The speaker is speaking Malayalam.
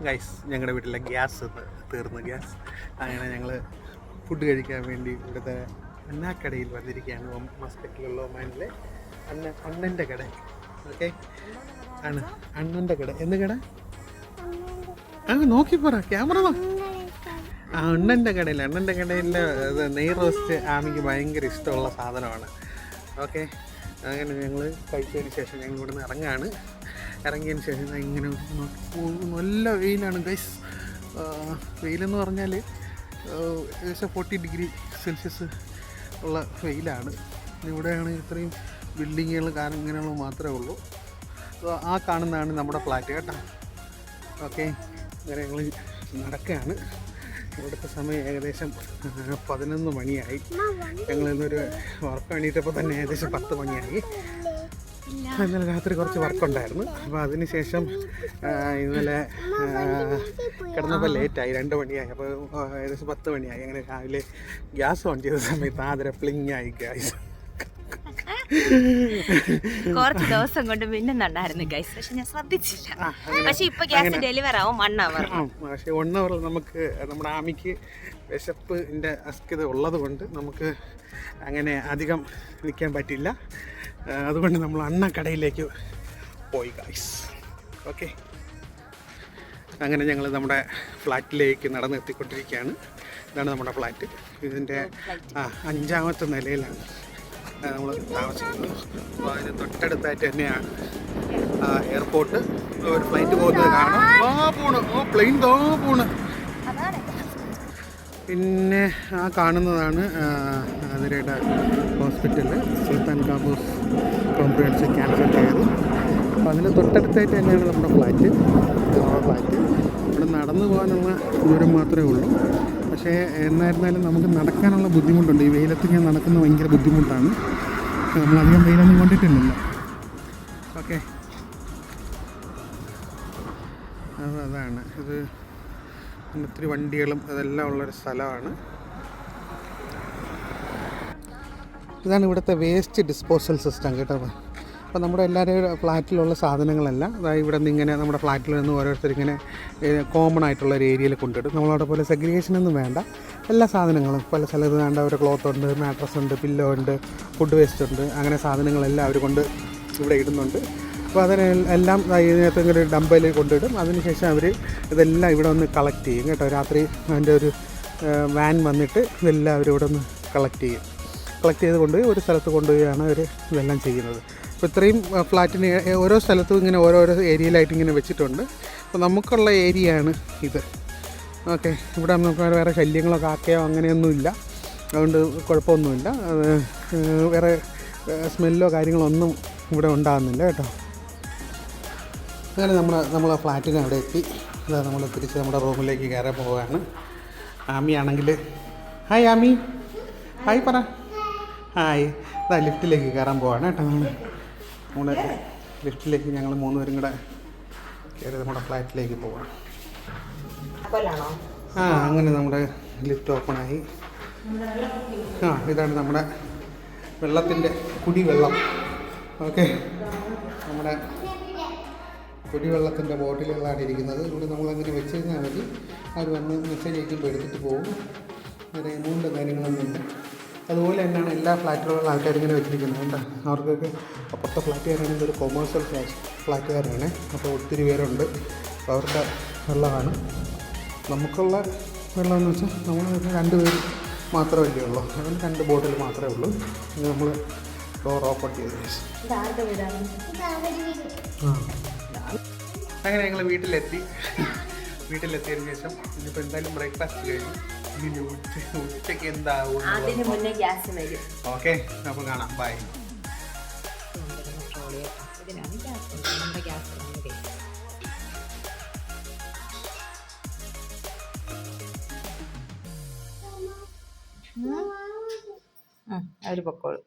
ഗൈസ് ഞങ്ങളുടെ വീട്ടിലെ ഗ്യാസ് തീർന്നു. അങ്ങനെ ഞങ്ങൾ ഫുഡ് കഴിക്കാൻ വേണ്ടി ഇവിടുത്തെ അണ്ണാക്കടയിൽ വന്നിരിക്കുകയാണ്. മസ്കറ്റിലുള്ള ഒമാനിലെ അണ്ണൻ്റെ കട. ഓക്കെ, ആണ് അണ്ണൻ്റെ കട. എന്ത് കട? നോക്കി പറ, ക്യാമറ അണ്ണൻ്റെ കടയിൽ. അണ്ണൻ്റെ കടയിലെ നെയ് റോസ്റ്റ് ആമിക്ക് ഭയങ്കര ഇഷ്ടമുള്ള സാധനമാണ്. ഓക്കെ, അങ്ങനെ ഞങ്ങൾ കഴിച്ചതിന് ശേഷം ഞങ്ങൾ ഇവിടെ നിന്ന് ഇറങ്ങുകയാണ്. ഇറങ്ങിയതിന് ശേഷം ഇങ്ങനെ നല്ല വെയിലാണ് ഗൈസ്. വെയിലെന്ന് പറഞ്ഞാൽ ഏകദേശം 40 ഡിഗ്രി സെൽഷ്യസ് ഉള്ള വെയിലാണ്. ഇവിടെയാണ് ഇത്രയും ബിൽഡിങ്ങുകൾ ഇങ്ങനെയുള്ള മാത്രമേ ഉള്ളൂ. ആ കാണുന്നതാണ് നമ്മുടെ ഫ്ലാറ്റ് കേട്ടോ. ഓക്കെ, അങ്ങനെ ഞങ്ങൾ നടക്കുകയാണ്. ഇവിടുത്തെ സമയം ഏകദേശം 11 മണിയായി. ഞങ്ങൾ ഇന്നൊരു വർക്ക് വേണ്ടിയിട്ടപ്പോൾ തന്നെ ഏകദേശം 10 മണിയായി. ഇന്നലെ രാത്രി കുറച്ച് വർക്കുണ്ടായിരുന്നു. അപ്പോൾ അതിന് ശേഷം ഇന്നലെ കിടന്നപ്പോൾ ലേറ്റായി, 2 മണിയായി. അപ്പോൾ ഏകദേശം 10 മണിയായി. അങ്ങനെ രാവിലെ ഗ്യാസ് ഓൺ ചെയ്ത സമയത്ത് ആദര പ്ലിങ്ങായി ഗ്യാസ്. കുറച്ച് ദിവസം കൊണ്ട് മിന്നുന്നുണ്ടായിരുന്നു ഗൈസ്, പക്ഷെ ഞാൻ ശ്രദ്ധിച്ചില്ല. പക്ഷെ ഇപ്പൊ ഗ്യാസ് ഡെലിവർ ആവും 1 അവർ. പക്ഷേ 1 അവർ നമുക്ക് നമ്മുടെ ആമിക്ക് വിശപ്പിൻ്റെ അസ്കിത ഉള്ളത് കൊണ്ട് നമുക്ക് അങ്ങനെ അധികം നിൽക്കാൻ പറ്റില്ല. അതുകൊണ്ട് നമ്മൾ അണ്ണക്കടയിലേക്ക് പോയി ഗൈസ്. ഓക്കെ, അങ്ങനെ ഞങ്ങൾ നമ്മുടെ ഫ്ലാറ്റിലേക്ക് നടന്നെത്തിക്കൊണ്ടിരിക്കുകയാണ്. ഇതാണ് നമ്മുടെ ഫ്ലാറ്റ്. ഇതിൻ്റെ 5ാമത്തെ നിലയിലാണ് നമ്മൾ താമസിക്കുന്നത്. അപ്പോൾ അതിന് തൊട്ടടുത്തായിട്ട് തന്നെയാണ് എയർപോർട്ട്. ഒരു ഫ്ലൈറ്റ് പോകുന്നത് കാണാം. പ്ലെയിൻ പോണ്. പിന്നെ ആ കാണുന്നതാണ് അതിരയുടെ hospital, Sultan Qaboos comprehensive cancer care. അപ്പോൾ അതിന് തൊട്ടടുത്തായിട്ട് തന്നെയാണ് നമ്മുടെ ഫ്ലാറ്റ്. ഇവിടെ നടന്നു പോകാനുള്ള ദൂരം മാത്രമേ ഉള്ളൂ. പക്ഷേ എന്നായിരുന്നാലും നമുക്ക് നടക്കാനുള്ള ബുദ്ധിമുട്ടുണ്ട്. ഈ വെയിലത്ത് ഞാൻ നടക്കുന്നത് ഭയങ്കര ബുദ്ധിമുട്ടാണ്. നമ്മളധികം വെയിലൊന്നും കൊണ്ടിട്ടില്ലല്ലോ. ഓക്കെ, അതാണ് ഇത്. ഒത്തിരി വണ്ടികളും അതെല്ലാം ഉള്ളൊരു സ്ഥലമാണ്. ഇതാണ് ഇവിടുത്തെ വേസ്റ്റ് ഡിസ്പോസൽ സിസ്റ്റം കേട്ടോ. അപ്പോൾ നമ്മുടെ എല്ലാവരുടെയും ഫ്ലാറ്റിലുള്ള സാധനങ്ങളെല്ലാം അതായത് ഇവിടെ നിന്ന് ഇങ്ങനെ നമ്മുടെ ഫ്ലാറ്റിൽ നിന്ന് ഓരോരുത്തരിങ്ങനെ കോമൺ ആയിട്ടുള്ള ഒരു ഏരിയയിൽ കൊണ്ടിടും. നമ്മളവിടെ പോലെ സെഗ്രിഗേഷനൊന്നും വേണ്ട. എല്ലാ സാധനങ്ങളും പല സ്ഥലത്ത് വേണ്ട. ഒരു ക്ലോത്ത് ഉണ്ട്, മാട്രസ് ഉണ്ട്, പില്ലോ ഉണ്ട്, ഫുഡ് വേസ്റ്റ് ഉണ്ട്. അങ്ങനെ സാധനങ്ങളെല്ലാം അവർ കൊണ്ട് ഇവിടെ ഇടുന്നുണ്ട്. അപ്പോൾ അതിനെല്ലാം ഇതിനകത്ത് ഇങ്ങനെ ഒരു ഡമ്പയിൽ കൊണ്ടിടും. അതിനുശേഷം അവർ ഇതെല്ലാം ഇവിടെ വന്ന് കളക്ട് ചെയ്യും കേട്ടോ. രാത്രി അതിൻ്റെ ഒരു വാൻ വന്നിട്ട് ഇതെല്ലാം അവർ ഇവിടെ ഒന്ന് കളക്ട് ചെയ്ത് കൊണ്ടുപോയി ഒരു സ്ഥലത്ത് കൊണ്ടുപോയാണ് അവർ ഇതെല്ലാം ചെയ്യുന്നത്. അപ്പോൾ ഇത്രയും ഫ്ലാറ്റിന് ഓരോ സ്ഥലത്തും ഇങ്ങനെ ഓരോരോ ഏരിയയിലായിട്ട് ഇങ്ങനെ വെച്ചിട്ടുണ്ട്. അപ്പോൾ നമുക്കുള്ള ഏരിയയാണ് ഇത്. ഓക്കെ, ഇവിടെ നമുക്ക് വേറെ ശല്യങ്ങളോ കാക്കയോ അങ്ങനെയൊന്നുമില്ല. അതുകൊണ്ട് കുഴപ്പമൊന്നുമില്ല. വേറെ സ്മെല്ലോ കാര്യങ്ങളോ ഒന്നും ഇവിടെ ഉണ്ടാകുന്നില്ല കേട്ടോ. അങ്ങനെ നമ്മൾ ഫ്ലാറ്റിന് അവിടെ എത്തി. അതാ നമ്മൾ തിരിച്ച് നമ്മുടെ റൂമിലേക്ക് കയറാൻ പോവുകയാണ്. ആമിയാണെങ്കിൽ ഹായ് ആമി, ഹായ് പറ. ഹായ്. അതാ ലിഫ്റ്റിലേക്ക് കയറാൻ പോവാണ് കേട്ടോ. നമ്മുടെ ലിഫ്റ്റിലേക്ക് ഞങ്ങൾ 3 പേരും കൂടെ കയറി നമ്മുടെ ഫ്ലാറ്റിലേക്ക് പോവാം. അങ്ങനെ നമ്മുടെ ലിഫ്റ്റ് ഓപ്പണായി. ഇതാണ് നമ്മുടെ വെള്ളത്തിൻ്റെ കുടിവെള്ളം. ഓക്കെ, നമ്മുടെ കുടിവെള്ളത്തിൻ്റെ ബോട്ടിലുകളാണ് ഇരിക്കുന്നത്. ഇവിടെ നമ്മളങ്ങനെ വെച്ച് കഴിഞ്ഞാൽ മതി. അവർ വന്ന് മെസ്സേജ് അയക്കുമ്പോൾ എടുത്തിട്ട് പോകും. വേറെ എമൗണ്ട് കാര്യങ്ങളൊന്നുമില്ല. അതുപോലെ തന്നെയാണ് എല്ലാ ഫ്ലാറ്റുകളിലുള്ള ആൾക്കാരിങ്ങനെ വെച്ചിരിക്കുന്നത് കേട്ടോ. അവർക്കൊക്കെ അപ്പുറത്തെ ഫ്ലാറ്റുകാരാണെങ്കിൽ ഒരു കൊമേഴ്സ്യൽ ഫ്ലാറ്റുകാരാണ്. അപ്പോൾ ഒത്തിരി പേരുണ്ട്. അപ്പോൾ അവർക്ക് വെള്ളമാണ്. നമുക്കുള്ള വെള്ളമെന്ന് വെച്ചാൽ നമ്മൾ 2 പേര് മാത്രമല്ലേ ഉള്ളൂ. അതിന് 2 ബോട്ടിൽ മാത്രമേ ഉള്ളൂ. ഇത് നമ്മൾ ഡോർ ഓപ്പൺ ചെയ്ത് അങ്ങനെ ഞങ്ങൾ വീട്ടിലെത്തിയതിന് ശേഷം ഇനിയിപ്പോൾ എന്തായാലും ബ്രേക്ക്ഫാസ്റ്റ് കഴിഞ്ഞു. ഇനി ഉച്ചയ്ക്ക് എന്താവും ഓക്കെ, അപ്പോൾ കാണാം. ബൈ. അവർ പൊക്കോളൂ.